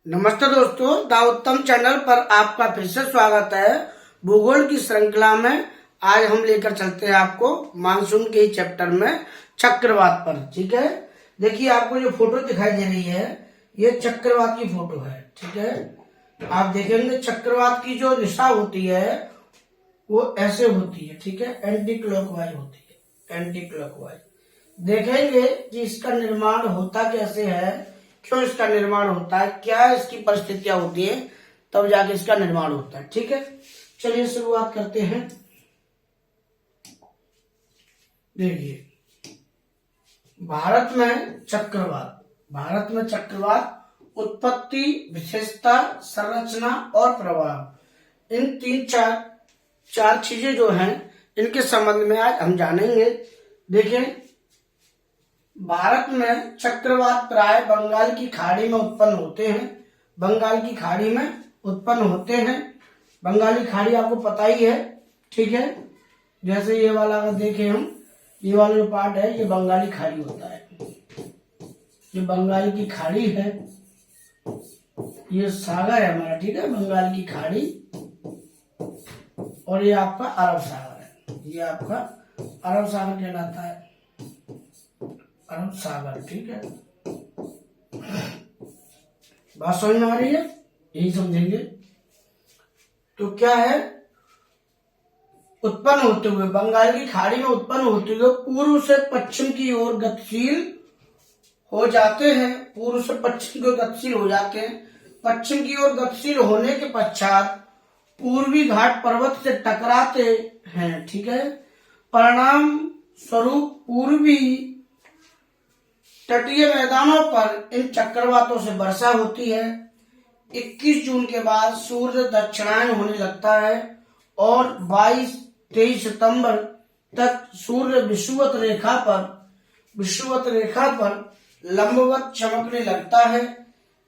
नमस्ते दोस्तों, द उत्तम चैनल पर आपका फिर से स्वागत है। भूगोल की श्रृंखला में आज हम लेकर चलते हैं आपको मानसून के चैप्टर में चक्रवात पर। ठीक है, देखिए आपको जो फोटो दिखाई दे रही है ये चक्रवात की फोटो है। ठीक है, आप देखेंगे चक्रवात की जो दिशा होती है वो ऐसे होती है। ठीक है, एंटी क्लॉकवाइज होती है, एंटी क्लॉकवाइज। देखेंगे कि इसका निर्माण होता कैसे है, क्यों इसका निर्माण होता है, क्या इसकी परिस्थितियां होती है, तब जाके इसका निर्माण होता है। ठीक है, चलिए शुरुआत करते हैं। देखिए भारत में चक्रवात उत्पत्ति, विशेषता, संरचना और प्रभाव, इन चार चीजें जो हैं इनके संबंध में आज हम जानेंगे। देखें, भारत में चक्रवात प्राय बंगाल की खाड़ी में उत्पन्न होते हैं। बंगाली खाड़ी आपको पता ही है। ठीक है, जैसे ये वाला अगर देखें हम, ये वाला जो पार्ट है ये बंगाली खाड़ी होता है। ये बंगाल की खाड़ी है, ये सागर है हमारा। ठीक है, बंगाल की खाड़ी, और ये आपका अरब सागर है। ये आपका अरब सागर कहलाता है, अरब सागर। ठीक है, बात समझ में आ रही है, यही समझेंगे। तो क्या है, उत्पन्न होते हुए बंगाल की खाड़ी में उत्पन्न होते हुए पूर्व से पश्चिम की ओर गतिशील हो जाते हैं। पश्चिम की ओर गतिशील होने के पश्चात पूर्वी घाट पर्वत से टकराते हैं। ठीक है, परिणाम स्वरूप पूर्वी तटीय मैदानों पर इन चक्रवातों से वर्षा होती है। 21 जून के बाद सूर्य दक्षिणायन होने लगता है और 22-23 सितंबर तक सूर्य विषुवत रेखा पर लंबवत चमकने लगता है।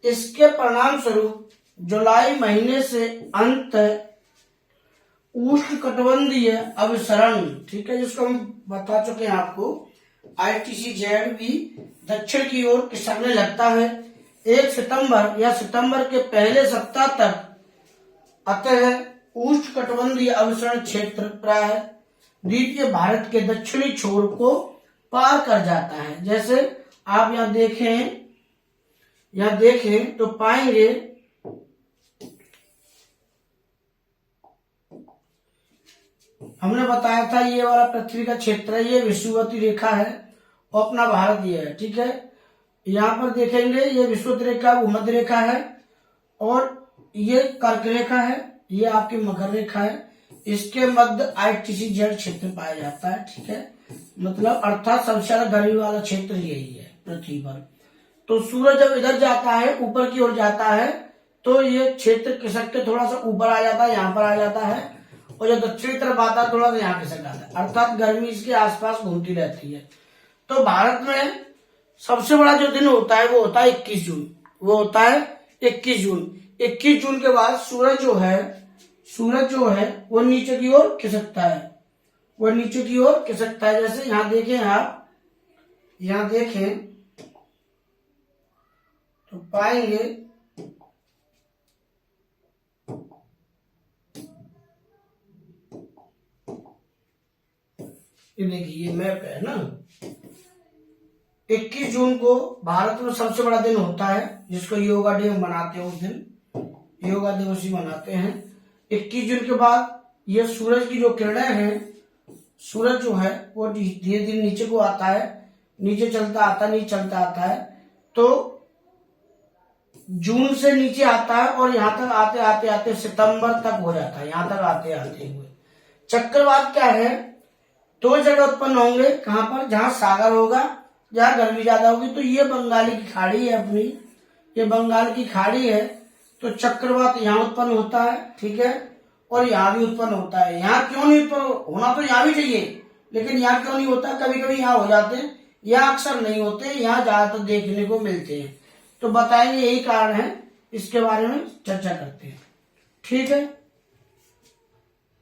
इसके परिणाम स्वरूप जुलाई महीने से अंत उष्णकटिबंधीय अभिसरण, ठीक है, जिसको हम बता चुके हैं आपको, ITCZ भी दक्षिण की ओर खिसकने लगता है 1 सितंबर या सितंबर के पहले सप्ताह तक। अतः उष्णकटिबंधीय अभिसरण क्षेत्र प्राय द्वीपीय भारत के दक्षिणी छोर को पार कर जाता है। जैसे आप यहाँ देखें तो पाएंगे हमने बताया था ये वाला पृथ्वी का क्षेत्र है, ये विषुवत रेखा है और अपना भारत ये है। ठीक है, यहाँ पर देखेंगे ये विषुवत रेखा भूमध्य रेखा है और ये कर्क रेखा है, ये आपकी मकर रेखा है। इसके मध्य ITCZ क्षेत्र पाया जाता है। ठीक है, मतलब अर्थात सबसे ज्यादा गर्मी वाला क्षेत्र यही है पृथ्वी पर। तो सूरज जब इधर जाता है, ऊपर की ओर जाता है, तो ये क्षेत्र खिसक के थोड़ा सा ऊपर आ जाता है, यहाँ पर आ जाता है, और जो दक्षिणी तरफ आता है थोड़ा सा यहाँ खिसक जाता है, अर्थात गर्मी इसके आसपास घूमती रहती है। तो भारत में सबसे बड़ा जो दिन होता है वो होता है 21 जून। वो होता है 21 जून। 21 जून के बाद सूरज जो है वो नीचे की ओर खिसकता है। जैसे यहाँ देखें, आप यहाँ देखें तो पाएंगे ये देखिए, ये मैप है ना। 21 जून को भारत में सबसे बड़ा दिन होता है जिसको योगा डे मनाते हैं। उस दिन योगा दिवस ही मनाते हैं। 21 जून के बाद ये सूरज की जो किरणें हैं, सूरज जो है वो धीरे धीरे नीचे को आता है, नीचे चलता आता है। तो जून से नीचे आता है और यहाँ तक आते सितंबर तक हो जाता है। यहाँ तक आते हुए चक्रवात क्या है, दो जगह उत्पन्न होंगे। कहां पर, जहां सागर होगा, जहां गर्मी ज्यादा होगी। तो ये बंगाली की खाड़ी है अपनी, ये बंगाल की खाड़ी है। तो चक्रवात यहाँ उत्पन्न होता है। ठीक है, और यहाँ भी उत्पन्न होता है। यहाँ क्यों नहीं उत्पन्न होना, तो यहाँ भी चाहिए, लेकिन यहाँ क्यों नहीं होता, कभी कभी यहाँ हो जाते हैं, यहाँ अक्सर नहीं होते, यहाँ ज्यादातर देखने को मिलते हैं। तो बताएंगे यही कारण है, इसके बारे में चर्चा करते हैं। ठीक है,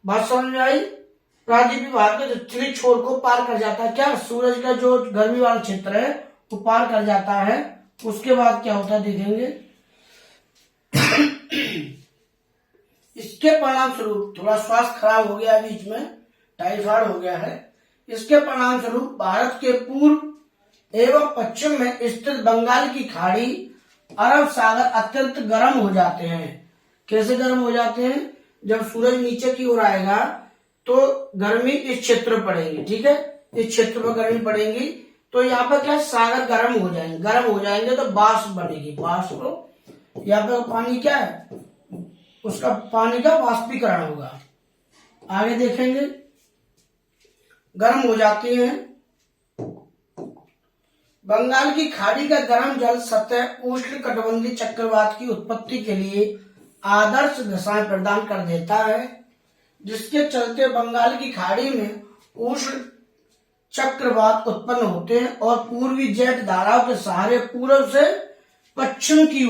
बात समझ में आई। प्रायद्वीपीय भारत के दक्षिणी छोर को पार कर जाता है। क्या, सूरज का जो गर्मी वाला क्षेत्र है वो पार कर जाता है। उसके बाद क्या होता है देखेंगे, इसके परिणाम स्वरूप थोड़ा स्वास्थ्य खराब हो गया, बीच में टाइफाइड हो गया है। इसके परिणाम स्वरूप भारत के पूर्व एवं पश्चिम में स्थित बंगाल की खाड़ी, अरब सागर अत्यंत गर्म हो जाते हैं। कैसे गर्म हो जाते हैं? जब सूरज नीचे की ओर आएगा तो गर्मी इस क्षेत्र में पड़ेगी, ठीक है, इस क्षेत्र में गर्मी पड़ेगी तो यहाँ पर क्या सागर गर्म हो जाएंगे, गर्म हो जाएंगे तो वाष्प बनेगी, वाष्प, यहाँ पर पानी क्या है, उसका पानी का वाष्पीकरण होगा। आगे देखेंगे, गर्म हो जाती है। बंगाल की खाड़ी का गर्म जल सतह उष्ण कटिबंधीय चक्रवात की उत्पत्ति के लिए आदर्श दशाएं प्रदान कर देता है, जिसके चलते बंगाल की खाड़ी में उष्ण चक्रवात उत्पन्न होते हैं और पूर्वी जेट धाराओं के सहारे पूर्व से पश्चिम की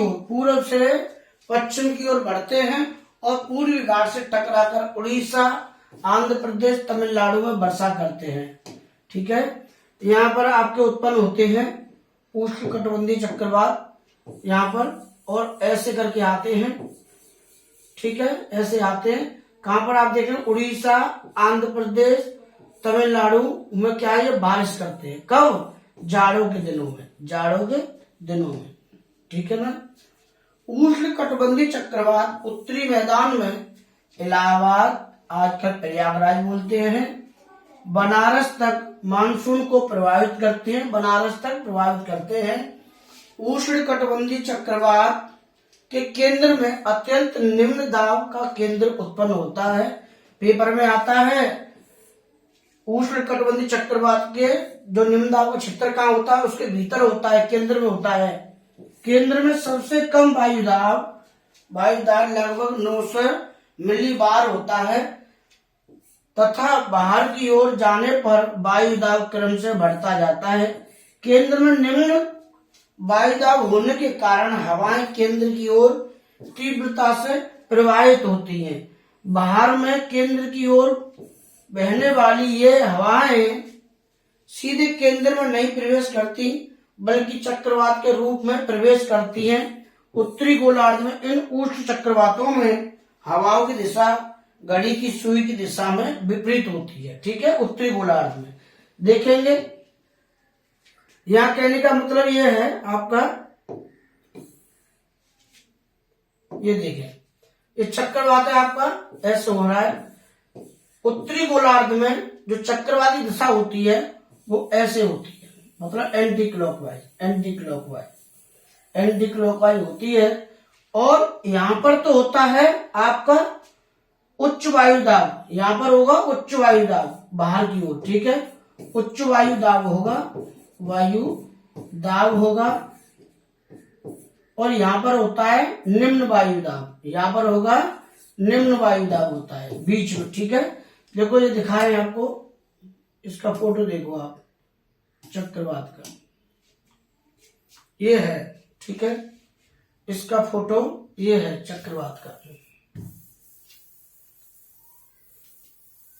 ओर बढ़ते हैं और पूर्वी घाट से टकराकर उड़ीसा, आंध्र प्रदेश, तमिलनाडु में वर्षा करते हैं। ठीक है, यहाँ पर आपके उत्पन्न होते हैं उष्ण कटिबंधीय चक्रवात यहाँ पर, और ऐसे करके आते हैं। ठीक है, ऐसे आते हैं। कहां पर आप देख रहे हैं? उड़ीसा, आंध्र प्रदेश, तमिलनाडु में क्या ये बारिश करते हैं। कब? जाड़ों के दिनों में, जाड़ों के दिनों में। ठीक है ना। उष्ण कटिबंधीय चक्रवात उत्तरी मैदान में इलाहाबाद, आजकल प्रयागराज बोलते हैं, बनारस तक मानसून को प्रभावित करते हैं, बनारस तक प्रभावित करते हैं। उष्ण कटिबंधीय चक्रवात के केंद्र में अत्यंत निम्न दाब का केंद्र उत्पन्न होता है। पेपर में आता है उष्ण कटिबंधीय चक्रवात के जो निम्न दाब का क्षेत्र कहाँ होता है, उसके भीतर होता है, केंद्र में होता है। केंद्र में सबसे कम वायुदाब लगभग 900 मिलीबार होता है तथा बाहर की ओर जाने पर वायुदाब क्रम से बढ़ता जाता है। केंद्र में निम्न वायुदाब होने के कारण हवाएं केंद्र की ओर तीव्रता से प्रवाहित होती हैं। बाहर में केंद्र की ओर बहने वाली ये हवाएं सीधे केंद्र में नहीं प्रवेश करती, बल्कि चक्रवात के रूप में प्रवेश करती हैं। उत्तरी गोलार्ध में इन उष्ण चक्रवातों में हवाओं की दिशा घड़ी की सुई की दिशा में विपरीत होती है। ठीक है, उत्तरी गोलार्ध में देखेंगे। यहां कहने का मतलब यह है आपका, ये देखें, ये चक्रवात है आपका, ऐसे हो रहा है। उत्तरी गोलार्ध में जो चक्रवाती दिशा होती है वो ऐसे होती है, मतलब एंटी क्लॉकवाइज होती है। और यहां पर तो होता है आपका उच्च वायुदाब, यहां पर होगा उच्च वायुदाब बाहर की ओर। ठीक है, उच्च वायुदाब होगा और यहां पर होता है निम्न वायुदाब, यहां पर होगा निम्न वायुदाब होता है बीच में। ठीक है, देखो ये दिखाए आपको, इसका फोटो देखो आप चक्रवात का, ये है। ठीक है, इसका फोटो ये है चक्रवात का।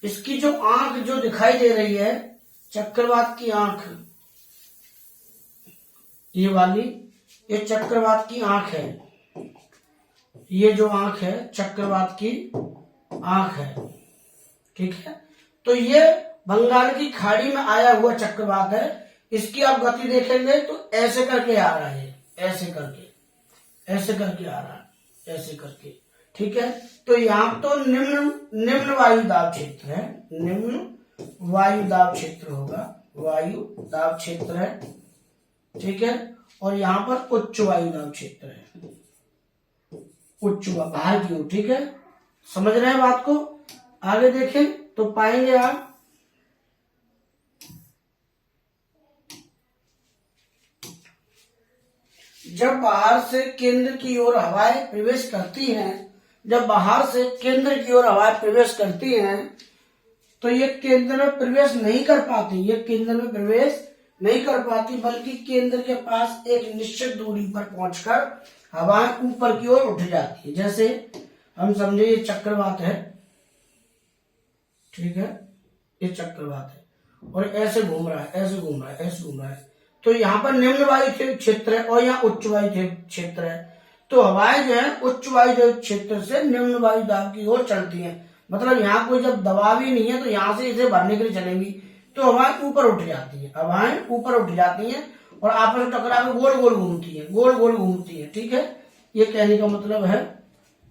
इसकी जो आंख जो दिखाई दे रही है, चक्रवात की आंख, ये वाली, ये चक्रवात की आंख है। ये जो आंख है चक्रवात की आंख है। ठीक है, तो ये बंगाल की खाड़ी में आया हुआ चक्रवात है। इसकी आप गति देखेंगे तो ऐसे करके आ रहा है, ऐसे करके आ रहा है, ऐसे करके। ठीक है, तो यहाँ तो निम्न वायुदाब क्षेत्र है, निम्न वायुदाब क्षेत्र होगा, वायुदाब क्षेत्र है। ठीक है, और यहाँ पर उच्च वायुदाब क्षेत्र है, उच्च बाहर की ओर। ठीक है, समझ रहे हैं बात को? आगे देखें तो पाएंगे आप जब बाहर से केंद्र की ओर हवाएं प्रवेश करती हैं, जब बाहर से केंद्र की ओर हवाएं प्रवेश करती हैं तो ये केंद्र में प्रवेश नहीं कर पाती, ये केंद्र में प्रवेश नहीं कर पाती, बल्कि केंद्र के पास एक निश्चित दूरी पर पहुंचकर हवाएं ऊपर की ओर उठ जाती है। जैसे हम समझे ये चक्रवात है, ठीक है, ये चक्रवात है और ऐसे घूम रहा है, ऐसे घूम रहा है, ऐसे घूम रहा है। तो यहाँ पर निम्न वायु क्षेत्र है और यहाँ उच्च वायु क्षेत्र है। तो हवाएं जो है उच्च वायु क्षेत्र से निम्न वायु दाब की ओर चलती हैं। मतलब यहाँ कोई जब दबाव ही नहीं है तो यहाँ से इसे भरने के लिए चलेंगी तो हवाएं ऊपर उठ जाती है, हवाएं ऊपर उठ जाती हैं और आपस में टकरा के गोल गोल घूमती है, गोल गोल घूमती है। ठीक है, ये कहने का मतलब है।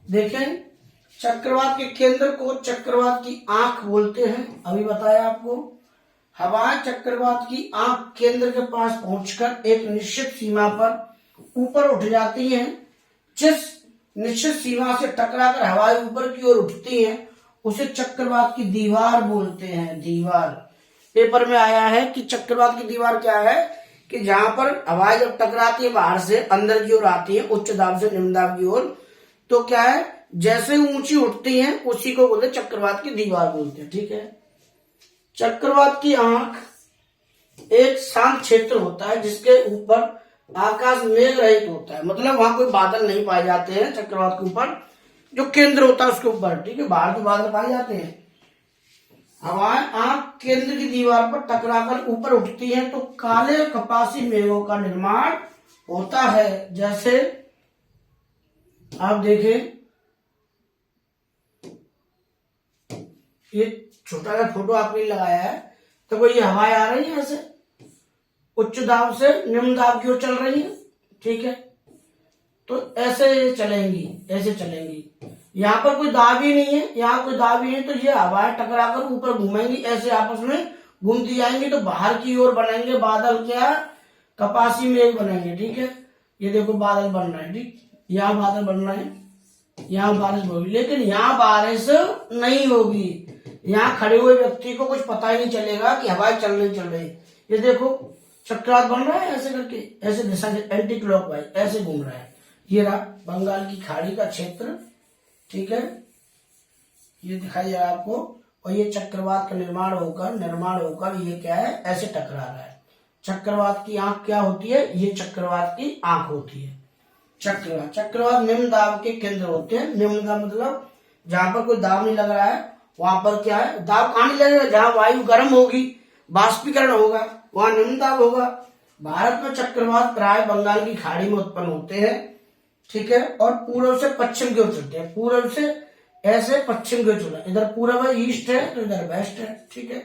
देखें, चक्रवात के केंद्र को चक्रवात की आंख बोलते हैं। अभी बताया आपको, हवाएं चक्रवात की आंख केंद्र के पास पहुंचकर एक निश्चित सीमा पर ऊपर उठ जाती हैं। जिस निश्चित सीमा से टकराकर हवाएं ऊपर की ओर उठती हैं उसे चक्रवात की दीवार बोलते हैं। दीवार पेपर में आया है कि चक्रवात की दीवार क्या है कि जहां पर हवाएं जब टकराती है बाहर से अंदर की ओर आती है उच्च दाब से निम्न दाब की ओर, तो क्या है जैसे ऊंची उठती हैं उसी को बोलते चक्रवात की दीवार बोलते हैं। ठीक है, चक्रवात की आंख एक शांत क्षेत्र होता है जिसके ऊपर आकाश मेघ रहित होता है। मतलब वहां कोई बादल नहीं पाए जाते हैं चक्रवात के ऊपर, जो केंद्र होता है उसके ऊपर। ठीक है, बाहर तो बादल पाए जाते हैं। हवाएं आंख केंद्र की दीवार पर टकराकर ऊपर उठती हैं तो काले कपासी मेघों का निर्माण होता है। जैसे आप देखें, ये छोटा सा फोटो आपने लगाया है तो वो ये हवाएं आ रही है ऐसे उच्च दाब से निम्न दाब की ओर चल रही है। ठीक है, तो ऐसे चलेंगी, ऐसे चलेंगी। यहाँ पर कोई दाब ही नहीं है, यहाँ कोई दाब ही नहीं, तो ये हवाएं टकराकर ऊपर घूमेंगी, ऐसे आपस में घूमती जाएंगी तो बाहर की ओर बनेंगे बादल, क्या कपासी मेघ बनेंगे। ठीक है, ये देखो बादल बन रहे हैं। ठीक, यहाँ बादल बन रहे हैं, यहाँ बारिश होगी, लेकिन यहाँ बारिश नहीं होगी। यहाँ खड़े हुए व्यक्ति को कुछ पता ही नहीं चलेगा कि हवाएं चल रही। ये देखो चक्रवात बन रहा है ऐसे करके, ऐसे दिशा से एंटी क्लॉकवाइज ऐसे घूम रहा है। ये रहा बंगाल की खाड़ी का क्षेत्र। ठीक है, ये दिखाई दे रहा है आपको, और ये चक्रवात का निर्माण होकर ये क्या है ऐसे टकरा रहा है। चक्रवात की आंख क्या होती है, ये चक्रवात की आंख होती है। चक्रवात निम्न दाब के केंद्र होते हैं। निम्न दाब मतलब जहां पर कोई दाब नहीं लग रहा है वहां पर क्या है दाब कहां नहीं लगेगा, जहां वायु गर्म होगी, बाष्पीकरण होगा, वहां निम्न दाब होगा। भारत में चक्रवात प्राय बंगाल की खाड़ी में उत्पन्न होते हैं। ठीक है, और पूर्व से पश्चिम की ओर चलते हैं। पूर्व से ऐसे पश्चिम की ओर चलते हैं, इधर पूर्व है ईस्ट है तो इधर वेस्ट है। ठीक है,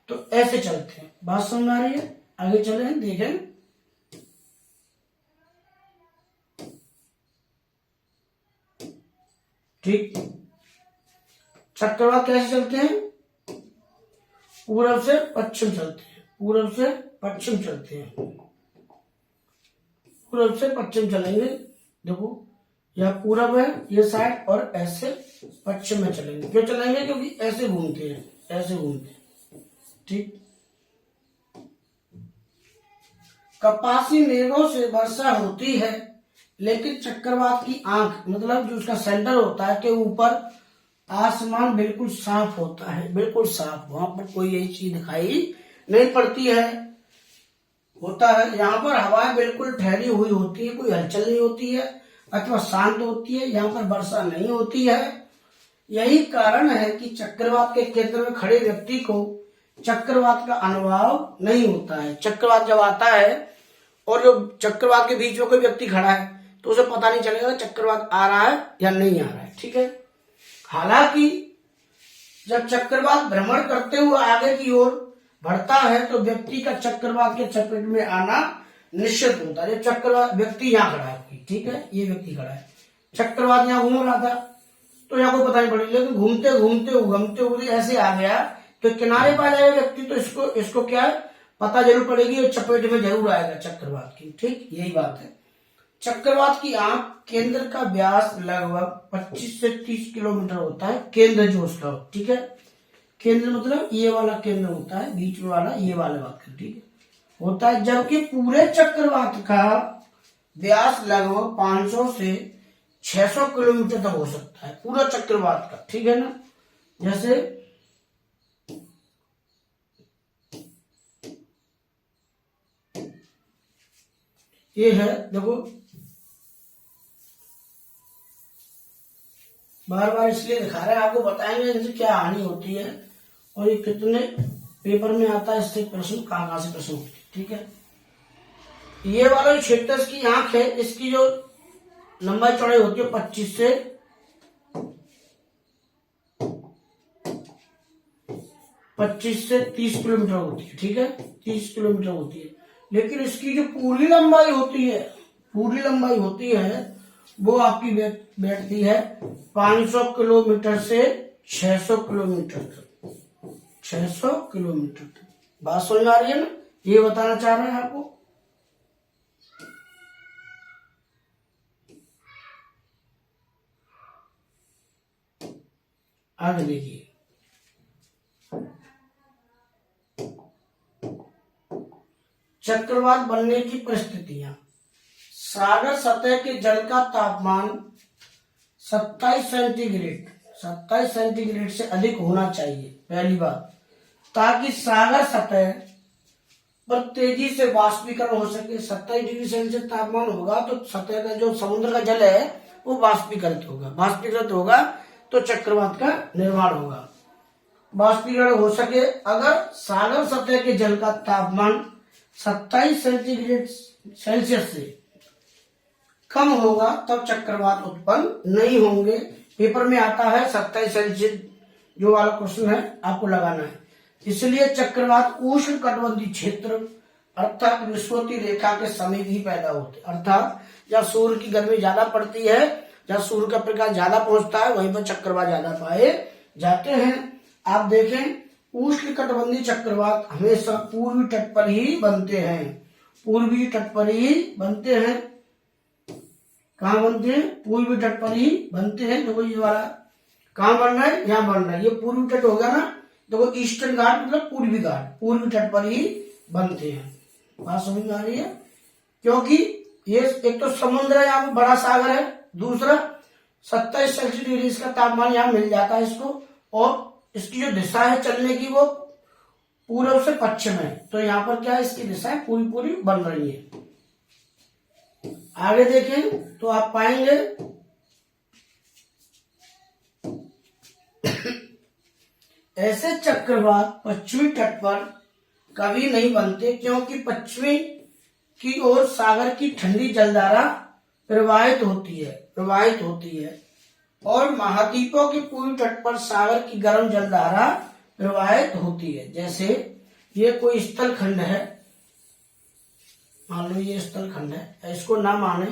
तो ऐसे चलते हैं। बात समझ आ रही है? आगे चले देखें। ठीक, चक्रवात कैसे चलते हैं, पूर्व से पश्चिम चलते हैं, पूर्व से पश्चिम चलते हैं, पूर्व से पश्चिम चलेंगे। देखो यह पूर्व है ये साइड, और ऐसे पश्चिम में चलेंगे। क्यों चलेंगे, क्योंकि ऐसे घूमते हैं, ऐसे घूमते हैं। ठीक, कपासी मेघों से वर्षा होती है, लेकिन चक्रवात की आंख मतलब जो उसका सेंटर होता है के ऊपर आसमान बिल्कुल साफ होता है, बिल्कुल साफ, वहां पर कोई यही चीज दिखाई नहीं पड़ती है, होता है। यहाँ पर हवाएं बिल्कुल ठहरी हुई होती है, कोई हलचल नहीं होती है अथवा शांत होती है, यहाँ पर वर्षा नहीं होती है। यही कारण है कि चक्रवात के केंद्र में खड़े व्यक्ति को चक्रवात का अनुभव नहीं होता है। चक्रवात जब आता है और जो चक्रवात के बीच में कोई व्यक्ति खड़ा है तो उसे पता नहीं चलेगा चक्रवात आ रहा है या नहीं आ रहा है। ठीक है, हालांकि जब चक्रवात भ्रमण करते हुए आगे की ओर बढ़ता है तो व्यक्ति का चक्रवात के चपेट में आना निश्चित होता है। चक्रवात व्यक्ति यहाँ खड़ा है, ठीक है, ये व्यक्ति खड़ा है, चक्रवात यहाँ घूम रहा था तो यहाँ को पता नहीं पड़ेगा, लेकिन घूमते घूमते उगमते हुए ऐसे आ गया तो किनारे पर जाएगा व्यक्ति तो इसको क्या है पता जरूर पड़ेगी और चपेट में जरूर आएगा चक्रवात की। ठीक, यही बात है। चक्रवात की आंख केंद्र का व्यास लगभग 25 से 30 किलोमीटर होता है, केंद्र जो उसका। ठीक है, केंद्र मतलब ये वाला केंद्र होता है, बीच में वाला ये वाला बात कर, ठीक है, होता है। जबकि पूरे चक्रवात का व्यास लगभग 500 से 600 किलोमीटर तक हो सकता है, पूरा चक्रवात का। ठीक है ना, जैसे ये है, देखो बार बार इसलिए दिखा रहे हैं, आपको बताएंगे इनसे क्या हानि होती है और ये कितने पेपर में आता है, इससे प्रश्न कहाँ से प्रश्न होते हैं। ठीक है, ये वाला जो क्षेत्र की आंख है, इसकी जो लंबाई चौड़ाई होती है 25 से 30 किलोमीटर होती है, ठीक है, 30 किलोमीटर होती है। लेकिन इसकी जो पूरी लंबाई होती है वो आपकी बैठती है 500 किलोमीटर से 600 किलोमीटर तक, 600 किलोमीटर तक। बात समझ आ रही है ना, ये बताना चाह रहे हैं आपको। आगे देखिए, चक्रवात बनने की परिस्थितियां। सागर सतह के जल का तापमान 27 सेंटीग्रेड से अधिक होना चाहिए, पहली बात, ताकि सागर सतह पर तेजी से वाष्पीकरण हो सके। 27 डिग्री सेल्सियस तापमान होगा तो सतह का जो समुद्र का जल है वो वाष्पीकृत होगा तो चक्रवात का निर्माण होगा। वाष्पीकरण हो सके, अगर सागर सतह के जल का तापमान 27 सेंटीग्रेड सेल्सियस से कम होगा तब चक्रवात उत्पन्न नहीं होंगे। पेपर में आता है 27 सेल्सियस जो वाला क्वेश्चन है आपको लगाना है। इसलिए चक्रवात उष्ण कटिबंधीय क्षेत्र अर्थात विषुवतीय रेखा के समीप ही पैदा होते, अर्थात जहाँ सूर्य की गर्मी ज्यादा पड़ती है, जहाँ सूर्य का प्रकाश ज्यादा पहुंचता है, वहीं पर चक्रवात ज्यादा पाए जाते हैं। आप देखें, उष्ण कटिबंधीय चक्रवात हमेशा पूर्वी तट पर ही बनते हैं। कहाँ बनते हैं? पूर्वी तट पर ही बनते हैं। देखो ये वाला कहाँ बन रहा है? यहाँ बन रहा है। ये पूर्वी तट होगा ना, देखो ईस्टर्न घाट मतलब पूर्वी घाट, पूर्वी तट पर ही बनते हैं। बात समझ में आ रही है? क्योंकि ये एक तो समुद्र है, यहाँ पे बड़ा सागर है, दूसरा 27 सेल्सियस डिग्री का तापमान यहाँ मिल जाता है इसको, और इसकी जो दिशा है चलने की वो पूर्व से पश्चिम है, तो यहाँ पर क्या है, इसकी दिशाएं पूरी बन रही है। आगे देखें तो आप पाएंगे ऐसे चक्रवात पश्चिमी तट पर कभी नहीं बनते, क्योंकि पश्चिमी की ओर सागर की ठंडी जलधारा प्रवाहित होती है और महाद्वीपों के पूर्वी तट पर सागर की गर्म जलधारा प्रवाहित होती है। जैसे ये कोई स्थल खंड है, मान लो ये स्थल खंड है, इसको ना माने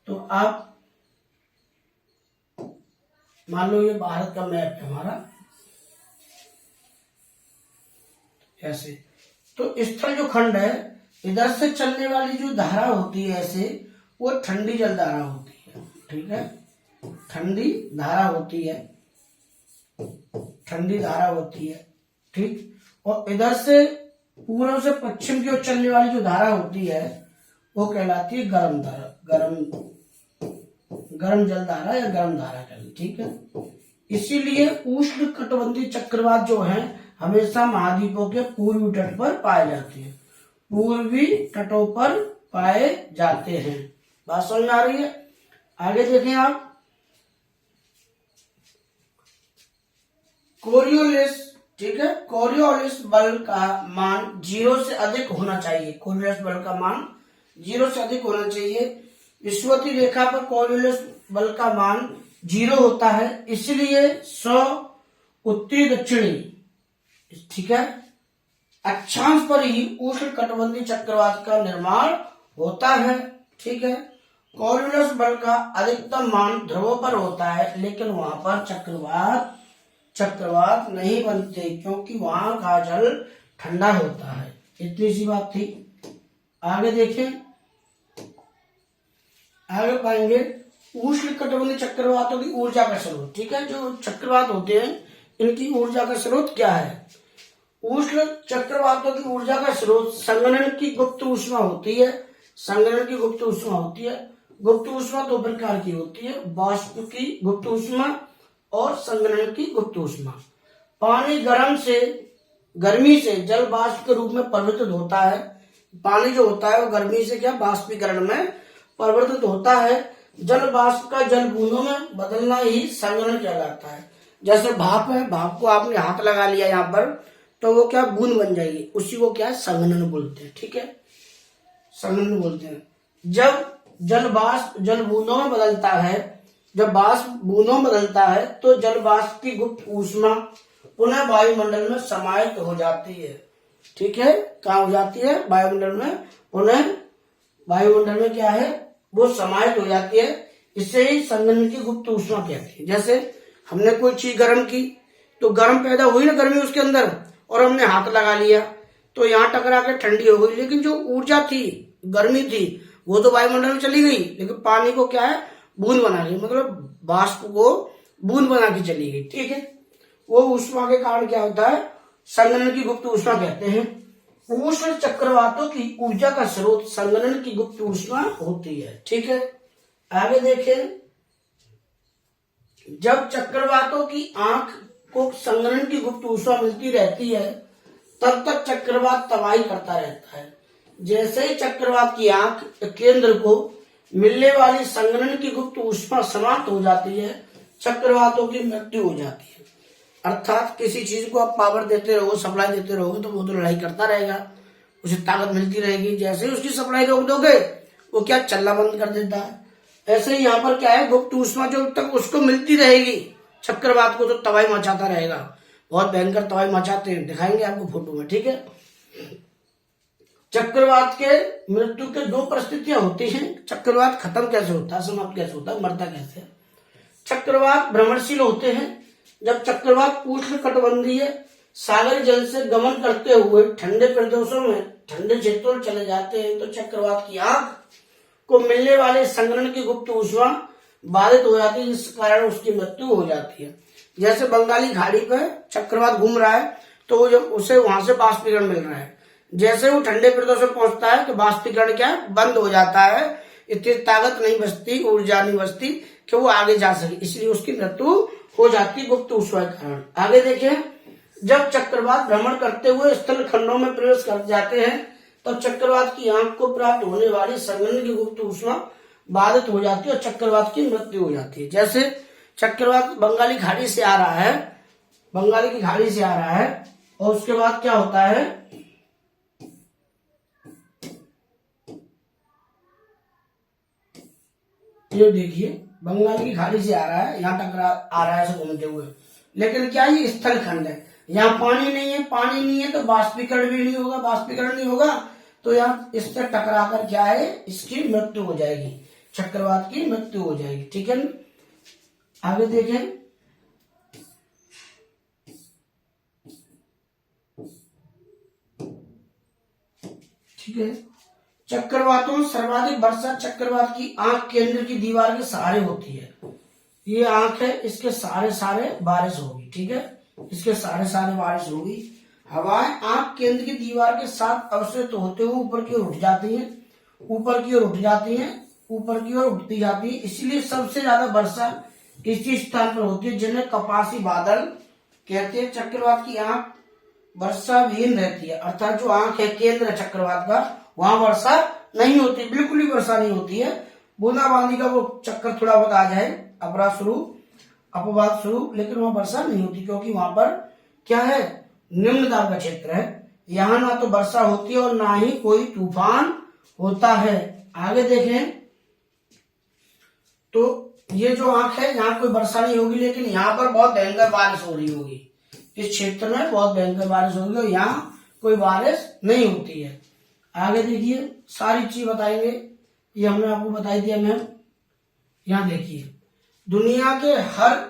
तो आप मान लो ये भारत का मैप है हमारा, ऐसे तो स्थल जो खंड है, इधर से चलने वाली जो धारा होती है ऐसे, वो ठंडी जलधारा होती है, ठीक है, ठंडी धारा होती है, ठीक। और इधर से पूर्व से पश्चिम की ओर चलने वाली जो धारा होती है वो कहलाती है गर्म जलधारा या गर्म धारा कहलाती, ठीक है। इसीलिए उष्ण कटिबंधीय चक्रवात जो है हमेशा महाद्वीपों के पूर्वी तट पर पाए जाते हैं, पूर्वी तटों पर पाए जाते हैं। बात समझ में आ रही है? आगे देखें आप, कोरियोलिस, ठीक है, कोरियोलिस बल का मान 0 से अधिक होना चाहिए। कोरियोलिस बल का मान 0 से अधिक होना चाहिए। विषुवतीय रेखा पर कोरियोलिस बल का मान 0 होता है, इसलिए 100 उत्तरी दक्षिणी, ठीक है, अक्षांश पर ही उष्ण कटिबंधीय चक्रवात का निर्माण होता है, ठीक है। कोरियोलिस बल का अधिकतम मान ध्रुवों पर होता है, लेकिन वहां पर चक्रवात नहीं बनते, क्योंकि वहां का जल ठंडा होता है। इतनी सी बात थी। आगे देखें, आगे पाएंगे उष्ण कटिबंधीय चक्रवातों की ऊर्जा का स्रोत, ठीक है। जो चक्रवात होते हैं इनकी ऊर्जा का स्रोत क्या है? उष्ण चक्रवातों की ऊर्जा का स्रोत संघनन की गुप्त ऊष्मा होती है। गुप्त ऊष्मा दो प्रकार की होती है, वाष्प की गुप्त ऊष्मा और संघनन की गुप्त ऊष्मा। पानी गर्मी से जल वाष्प के रूप में परिवर्तित होता है। पानी जो होता है वो गर्मी से क्या वाष्पीकरण में परिवर्तित होता है। जल वाष्प का जल बूंदों में बदलना ही संघनन कहलाता है। जैसे भाप है, भाप को आपने हाथ लगा लिया यहाँ पर तो वो क्या बूंद बन जाएगी, उसी को क्या संघनन बोलते हैं, ठीक है, संघनन बोलते हैं। जब जल वाष्प जल बूंदों में बदलता है, जब वाष्प बूंदों में बदलता है तो जल वाष्प की गुप्त ऊष्मा पुनः वायुमंडल में समाहित हो जाती है। ठीक है, कहाँ हो जाती है? वायुमंडल में। पुनः वायुमंडल में क्या है? वो समाहित हो जाती है। इसे ही संघनन की गुप्त ऊष्मा कहती है। जैसे हमने कोई चीज गर्म की तो गर्म पैदा हुई ना गर्मी उसके अंदर, और हमने हाथ लगा लिया तो यहाँ टकरा के ठंडी हो गई, लेकिन जो ऊर्जा थी, गर्मी थी, वो तो वायुमंडल में चली गई, लेकिन पानी को क्या है? बूंद बना ली, मतलब वाष्प को बूंद बना के चली गई। ठीक है, वो ऊष्मा के कारण क्या होता है? संघनन की गुप्त ऊष्मा कहते हैं। उष्ण चक्रवातों की ऊर्जा का स्रोत संघनन की गुप्त ऊष्मा होती है। ठीक है, आगे देखें। जब चक्रवातों की आंख को संघनन की गुप्त ऊष्मा मिलती रहती है तब तक चक्रवात तबाही करता रहता है। जैसे ही चक्रवात की आंख केंद्र को मिलने वाली संघनन की गुप्त ऊष्मा समाप्त हो जाती है, चक्रवातों की मृत्यु हो जाती है। अर्थात किसी चीज को आप पावर देते रहो, सप्लाई देते रहोगे तो वो तो लड़ाई करता रहेगा, उसे ताकत मिलती रहेगी। जैसे ही उसकी सप्लाई रोक दोगे वो क्या? चलना बंद कर देता है। ऐसे ही यहाँ पर क्या है? गुप्त ऊष्मा जो तक उसको मिलती रहेगी चक्रवात को तो तबाही मचाता रहेगा। बहुत भयंकर तबाही मचाते हैं, दिखाएंगे आपको फोटो में। ठीक है, चक्रवात के मृत्यु के दो परिस्थितियां होती हैं। चक्रवात खत्म कैसे होता है, समाप्त कैसे होता है, मरता कैसे है? चक्रवात भ्रमणशील होते हैं। जब चक्रवात उष्ण कटिबंधीय सागर जल से गमन करते हुए ठंडे प्रदेशों में, ठंडे क्षेत्रों में चले जाते हैं तो चक्रवात की आंख को मिलने वाले संघनन की गुप्त ऊष्मा बाधित हो जाती है, जिस कारण उसकी मृत्यु हो जाती है। जैसे बंगाली खाड़ी पर चक्रवात घूम रहा है तो जब उसे वहां से बाष्पीकरण मिल रहा है, जैसे वो ठंडे प्रदेश में पहुंचता है तो बाष्पीकरण क्या है? बंद हो जाता है। इतनी ताकत नहीं बचती, ऊर्जा नहीं बचती कि वो आगे जा सके, इसलिए उसकी मृत्यु हो जाती है गुप्त ऊष्मा के कारण। आगे देखें। जब चक्रवात भ्रमण करते हुए स्थल खंडों में प्रवेश कर जाते हैं तब चक्रवात की आंख को प्राप्त होने वाली संघनन की गुप्त ऊष्मा बाधित हो जाती है और चक्रवात की मृत्यु हो जाती है। जैसे चक्रवात बंगाली खाड़ी से आ रहा है, बंगाली की खाड़ी से आ रहा है, और उसके बाद क्या होता है? ये देखिए, बंगाल की खाड़ी से आ रहा है, यहाँ टकरा आ रहा है ऐसे घूमते हुए, लेकिन क्या ये स्थल खंड है, यहाँ पानी नहीं है, पानी नहीं है तो बाष्पीकरण भी नहीं होगा, बाष्पीकरण नहीं होगा तो यहाँ इससे टकराकर क्या है? इसकी मृत्यु हो जाएगी, चक्रवात की मृत्यु हो जाएगी। ठीक है, आगे देखें। ठीक है, चक्रवातों में सर्वाधिक वर्षा चक्रवात की आंख केंद्र की दीवार के सहारे होती है। ये आंख है, इसके सहारे सहारे बारिश होगी। ठीक है, इसके सहारे सहारे बारिश होगी। हवाएं आंख केंद्र की दीवार के साथ अवशेष होते हुए ऊपर की ओर उठ जाती हैं, ऊपर की ओर उठ जाती हैं, ऊपर की ओर उठती जाती है। इसलिए सबसे ज्यादा वर्षा इसी स्थान पर होती है, जिन्हें कपासी बादल कहते हैं। चक्रवात की आंख वर्षा विहीन रहती है, अर्थात जो आंख है केंद्र चक्रवात का, वहां वर्षा नहीं होती, बिल्कुल ही वर्षा नहीं होती है। बूंदाबांदी का वो चक्कर थोड़ा बहुत आ जाए, अपराध शुरू, अपवाद शुरू, लेकिन वहां वर्षा नहीं होती क्योंकि वहां पर क्या है? निम्न दाब का क्षेत्र है। यहाँ ना तो वर्षा होती है और ना ही कोई तूफान होता है। आगे देखें तो ये जो आंख है, यहाँ कोई वर्षा नहीं होगी, लेकिन यहाँ पर बहुत भयंकर बारिश हो रही होगी। इस क्षेत्र में बहुत भयंकर बारिश होगी और यहाँ कोई बारिश नहीं होती है। आगे देखिए, सारी चीज बताएंगे, ये हमने आपको बताई दिया मैम। यहाँ देखिए, दुनिया के हर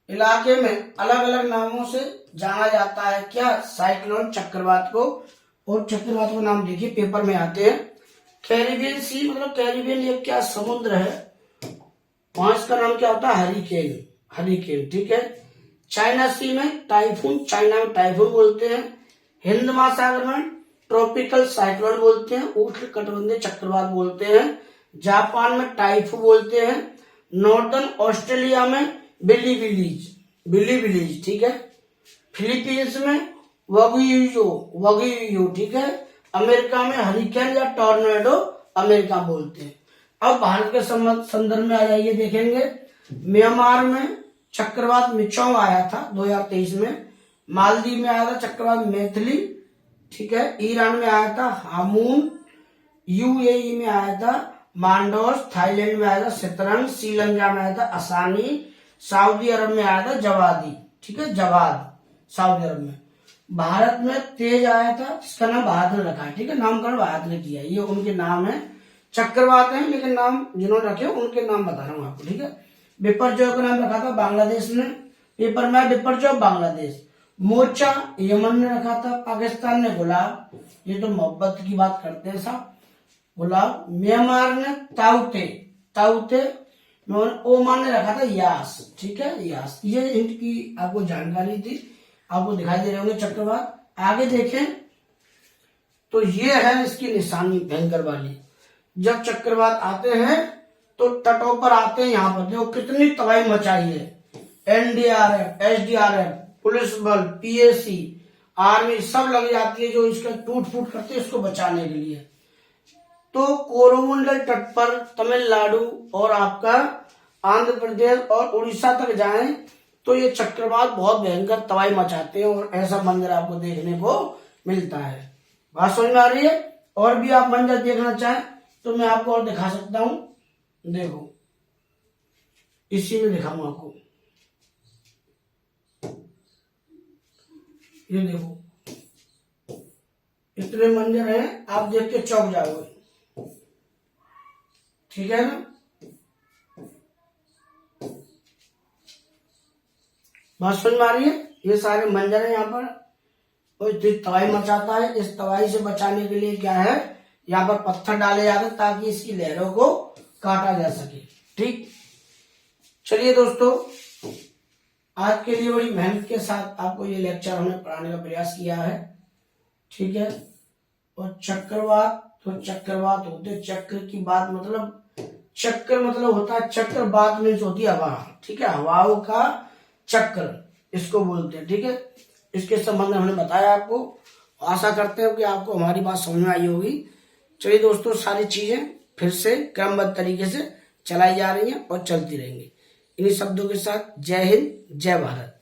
इलाके में अलग अलग नामों से जाना जाता है क्या? साइक्लोन, चक्रवात को। और चक्रवात को नाम देखिए, पेपर में आते हैं। कैरिबियन सी, मतलब कैरिबियन ये क्या समुद्र है, वहां इसका नाम क्या होता है? Hurricane, hurricane. ठीक है, चाइना सी में टाइफून, चाइना में टाइफून बोलते हैं। हिंद महासागर में ट्रॉपिकल साइक्लोन बोलते हैं, उष्ण कटिबंधीय चक्रवात बोलते हैं। जापान में टाइफू बोलते हैं। नॉर्दर्न ऑस्ट्रेलिया में बिली विलीज। ठीक है, फिलीपींस में वगुइयो। ठीक है, अमेरिका में हरिकेन या टॉर्नेडो अमेरिका बोलते हैं। अब भारत के संदर्भ में आ जाइए, देखेंगे। म्यांमार में चक्रवात मिचोंग आया था 2023 में। मालदीव में आया था चक्रवात मैथिली। ठीक है, ईरान में आया था हामून। यूएई में आया था मांडोस, थाईलैंड में आया था शतरंज, श्रीलंका में आया था आसानी, सऊदी अरब में आया था जवादी, ठीक है, जवाद सऊदी अरब में। भारत में तेज आया था, जिसका नाम भारत ने रखा है, ठीक है, नामकरण भारत ने किया, ये उनके नाम है। चक्रवात है, लेकिन नाम जिन्होंने रखे उनके नाम बता रहा हूँ आपको, ठीक है। बिपरजॉय का नाम रखा था बांग्लादेश ने, पेपर में बिपरजॉय बांग्लादेश। मोर्चा यमन ने रखा था, पाकिस्तान ने गुलाब, ये तो मोहब्बत की बात करते हैं साहब, गुलाब। म्यांमार ने ताउते, ताउते। ओमान ने रखा था यास, ठीक है, यास। ये इनकी आपको जानकारी थी, आपको दिखाई दे रहे होंगे चक्रवात। आगे देखें तो ये है इसकी निशानी भयंकर वाली। जब चक्रवात आते हैं तो तटों पर आते हैं, यहाँ पर देखो कितनी तबाही मचाई है। एनडीआरएफ, एसडीआरएफ, पुलिस बल, पीएसी, आर्मी सब लग जाती है जो इसका टूट फूट करते हैं इसको बचाने के लिए। तो कोरोमंडल तट पर तमिलनाडु और आपका आंध्र प्रदेश और उड़ीसा तक जाएं तो ये चक्रवात बहुत भयंकर तबाही मचाते हैं और ऐसा मंजर आपको देखने को मिलता है। बात समझ में आ रही है? और भी आप मंजर देखना चाहें तो मैं आपको और दिखा सकता हूं, देखो इसी में दिखाऊंगा आपको, ये देखो इतने मंजर हैं, आप देख के चौंक जाओगे, ठीक है ना। बात समझ में आ रही है? ये सारे मंजर है यहाँ पर, और तबाही मचाता है। इस तबाही से बचाने के लिए क्या है, यहाँ पर पत्थर डाले जाते हैं ताकि इसकी लहरों को काटा जा सके, ठीक। चलिए दोस्तों, आज के लिए बड़ी मेहनत के साथ आपको ये लेक्चर हमने पढ़ाने का प्रयास किया है, ठीक है। और चक्रवात तो चक्रवात होते, चक्र की बात मतलब, चक्र मतलब होता है, चक्रवात मीन्स होती है हवा, ठीक है, हवाओं का चक्र इसको बोलते हैं, ठीक है। इसके संबंध में हमने बताया आपको, आशा करते हैं कि आपको हमारी बात समझ में आई होगी। चलिए दोस्तों, सारी चीजें फिर से क्रमबद्ध तरीके से चलाई जा रही हैं और चलती रहेंगी। इन्हीं शब्दों के साथ जय हिंद, जय भारत।